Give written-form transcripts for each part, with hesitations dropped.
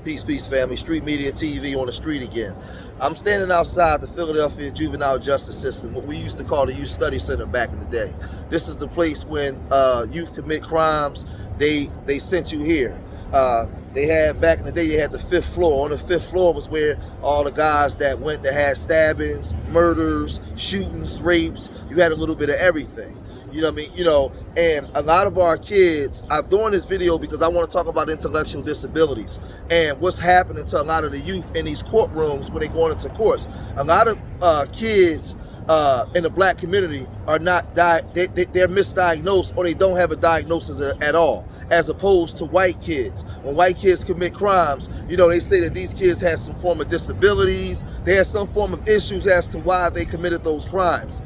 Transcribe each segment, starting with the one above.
Peace, peace, family. Street Media TV on the street again. I'm standing outside the Philadelphia Juvenile Justice System, what we used to call the Youth Study Center back in the day. This is the place when youth commit crimes, they sent you here. They had, back in the day, you had the 5th floor. On the 5th floor was where all the guys that went that had stabbings, murders, shootings, rapes, you had a little bit of everything. You know what I mean? You know, and a lot of our kids, I'm doing this video because I want to talk about intellectual disabilities and what's happening to a lot of the youth in these courtrooms when they're going into courts. A lot of kids in the black community are not, they're misdiagnosed, or they don't have a diagnosis at all, as opposed to white kids. When white kids commit crimes, you know, they say that these kids have some form of disabilities, they have some form of issues as to why they committed those crimes.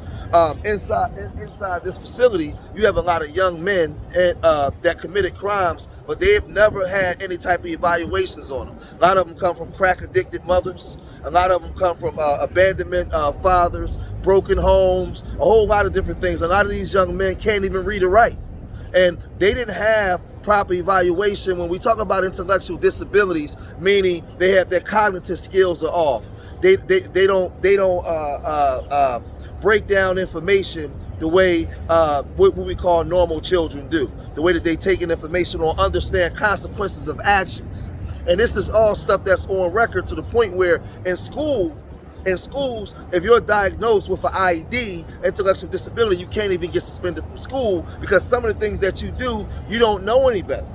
Inside this facility, you have a lot of young men that committed crimes, but they've never had any type of evaluations on them. A lot of them come from crack-addicted mothers. A lot of them come from abandonment fathers, broken homes, a whole lot of different things. A lot of these young men can't even read or write. And they didn't have proper evaluation. When we talk about intellectual disabilities, meaning they have their cognitive skills are off. They don't break down information the way what we call normal children do. The way that they take in information or understand consequences of actions. And this is all stuff that's on record, to the point where in schools, if you're diagnosed with an IED, intellectual disability, you can't even get suspended from school, because some of the things that you do, you don't know any better.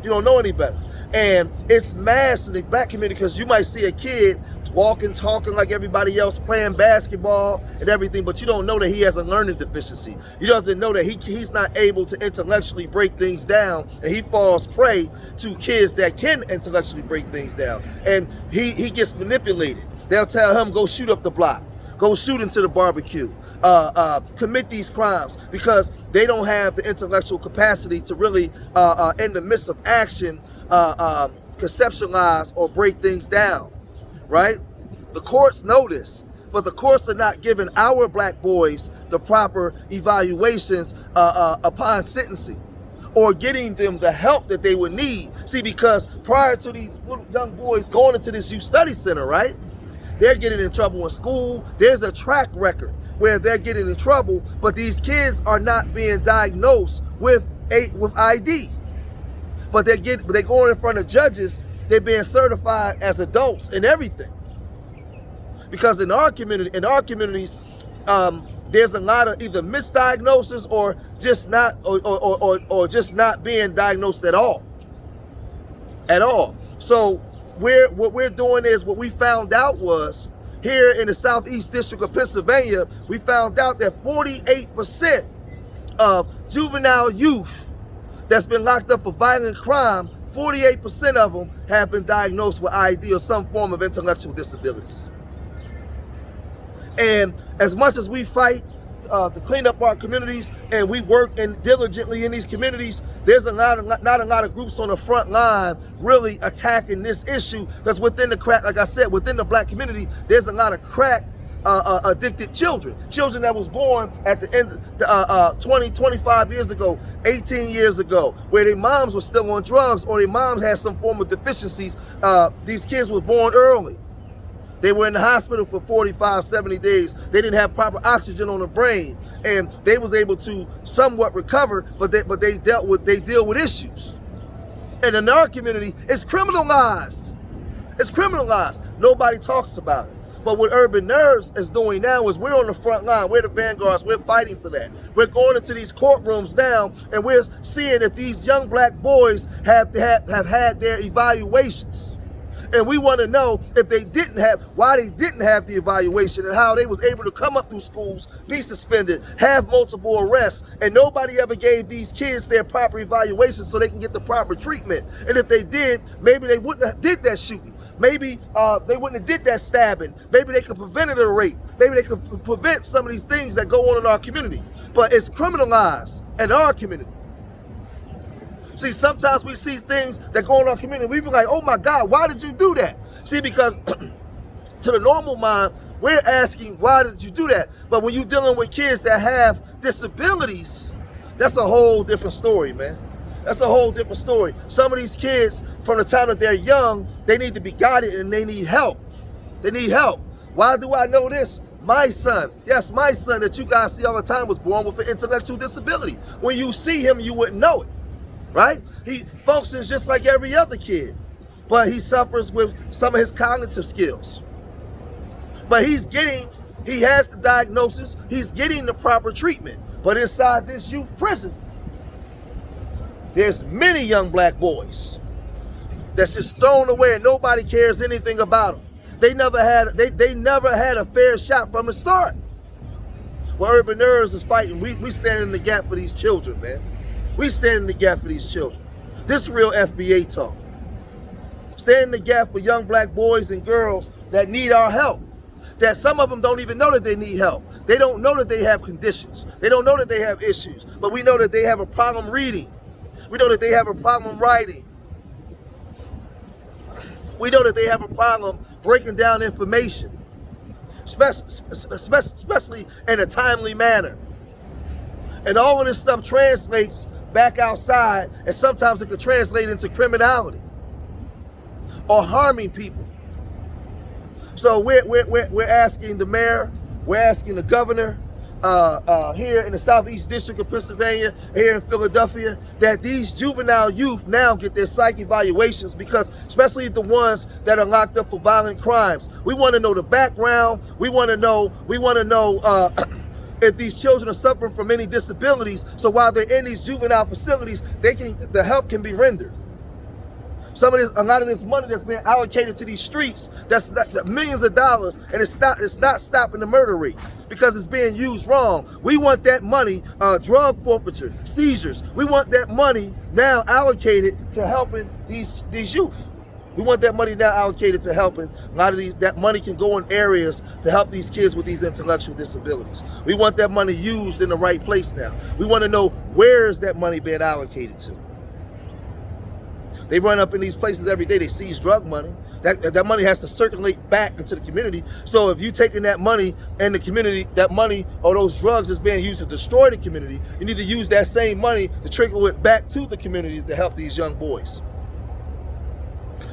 You don't know any better. And it's mass in the black community, because you might see a kid walking, talking like everybody else, playing basketball and everything, but you don't know that he has a learning deficiency. You doesn't know that he's not able to intellectually break things down, and he falls prey to kids that can intellectually break things down. And he gets manipulated. They'll tell him, go shoot up the block, go shoot into the barbecue, commit these crimes, because they don't have the intellectual capacity to really, in the midst of action, conceptualize or break things down, right? The courts know this, but the courts are not giving our black boys the proper evaluations upon sentencing, or getting them the help that they would need. See, because prior to these little young boys going into this youth study center, right, they're getting in trouble in school. There's a track record where they're getting in trouble, but these kids are not being diagnosed with ID. But they going in front of judges, they're being certified as adults and everything. Because in our communities, there's a lot of either misdiagnosis or just not or just not being diagnosed at all. So what we're doing is, what we found out was, here in the Southeast District of Pennsylvania, we found out that 48% of juvenile youth that's been locked up for violent crime, 48% of them have been diagnosed with ID or some form of intellectual disabilities. And as much as we fight to clean up our communities, and we work diligently in these communities, there's not a lot of groups on the front line really attacking this issue, because within the crack, like I said, within the black community, there's a lot of crack addicted children that was born at the end 20, 25 years ago, 18 years ago, where their moms were still on drugs, or their moms had some form of deficiencies. These kids were born early. They were in the hospital for 45, 70 days. They didn't have proper oxygen on the brain, and they was able to somewhat recover, but they deal with issues. And in our community, it's criminalized. It's criminalized. Nobody talks about it. But what Urban Nerves is doing now is, we're on the front line. We're the vanguards. We're fighting for that. We're going into these courtrooms now, and we're seeing if these young black boys have had their evaluations. And we want to know if they didn't have, why they didn't have the evaluation, and how they was able to come up through schools, be suspended, have multiple arrests, and nobody ever gave these kids their proper evaluation so they can get the proper treatment. And if they did, maybe they wouldn't have did that shooting. Maybe they wouldn't have did that stabbing. Maybe they could prevent a rape. Maybe they could prevent some of these things that go on in our community. But it's criminalized in our community. See, sometimes we see things that go on in our community, we be like, oh my God, why did you do that? See, because to the normal mind, we're asking, why did you do that? But when you're dealing with kids that have disabilities, that's a whole different story, man. That's a whole different story. Some of these kids, from the time that they're young, they need to be guided and they need help. They need help. Why do I know this? My son, yes, my son that you guys see all the time was born with an intellectual disability. When you see him, you wouldn't know it, right? He functions just like every other kid, but he suffers with some of his cognitive skills. But he has the diagnosis, he's getting the proper treatment. But inside this youth prison, there's many young black boys that's just thrown away and nobody cares anything about them. They never had a fair shot from the start. Well, Urban Nerves is fighting. We stand in the gap for these children, man. We stand in the gap for these children. This is real FBA talk. Stand in the gap for young black boys and girls that need our help. That some of them don't even know that they need help. They don't know that they have conditions. They don't know that they have issues. But we know that they have a problem reading. We know that they have a problem writing. We know that they have a problem breaking down information, especially in a timely manner. And all of this stuff translates back outside, and sometimes it could translate into criminality or harming people. So we're asking the mayor, we're asking the governor here in the Southeast District of Pennsylvania, here in Philadelphia, that these juvenile youth now get their psych evaluations, because especially the ones that are locked up for violent crimes. We want to know the background. We want to know if these children are suffering from any disabilities, so while they're in these juvenile facilities, the help can be rendered. A lot of this money that's being allocated to these streets, that's millions of dollars, and it's not stopping the murder rate because it's being used wrong. We want that money, drug forfeiture, seizures. We want that money now allocated to helping these youth. We want that money now allocated to helping a lot of that money can go in areas to help these kids with these intellectual disabilities. We want that money used in the right place now. We want to know, where is that money being allocated to? They run up in these places every day. They seize drug money. That money has to circulate back into the community. So if you're taking that money and the community, that money or those drugs is being used to destroy the community, you need to use that same money to trickle it back to the community to help these young boys.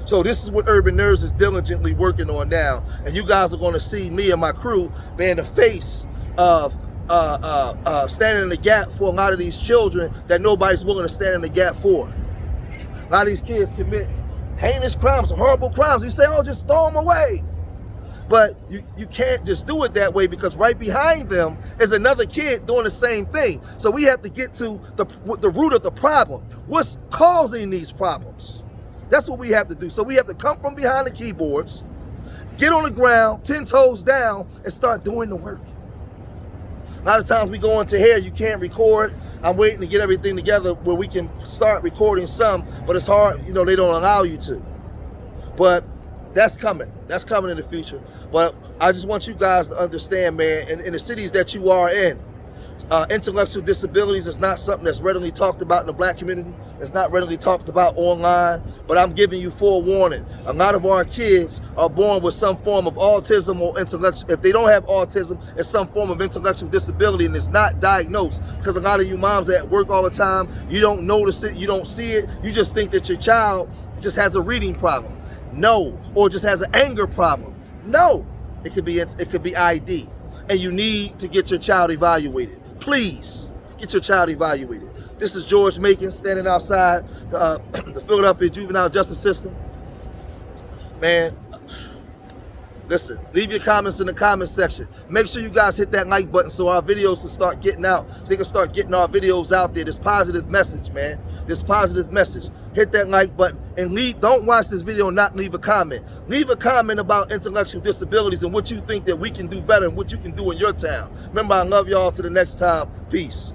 So this is what Urban Nerves is diligently working on now. And you guys are going to see me and my crew being the face of standing in the gap for a lot of these children that nobody's willing to stand in the gap for. A lot of these kids commit heinous crimes, horrible crimes. You say, oh, just throw them away. But you can't just do it that way, because right behind them is another kid doing the same thing. So we have to get to the root of the problem. What's causing these problems? That's what we have to do. So we have to come from behind the keyboards, get on the ground, 10 toes down, and start doing the work. A lot of times we go into here, you can't record. I'm waiting to get everything together where we can start recording some, but it's hard, they don't allow you to. But that's coming. That's coming in the future. But I just want you guys to understand, man, in the cities that you are in, intellectual disabilities is not something that's readily talked about in the black community. It's not readily talked about online, but I'm giving you forewarning. A lot of our kids are born with some form of autism or intellectual. If they don't have autism, it's some form of intellectual disability, and it's not diagnosed, because a lot of you moms are at work all the time, you don't notice it, you don't see it, you just think that your child just has a reading problem. No. Or just has an anger problem. No. It could be ID, and you need to get your child evaluated. Please get your child evaluated. This is George Macon standing outside the Philadelphia Juvenile Justice System. Man, listen, leave your comments in the comment section. Make sure you guys hit that like button so our videos can start getting out, so they can start getting our videos out there. This positive message, man. This positive message. Hit that like button and don't watch this video and not leave a comment. Leave a comment about intellectual disabilities and what you think that we can do better and what you can do in your town. Remember, I love y'all. Till the next time. Peace.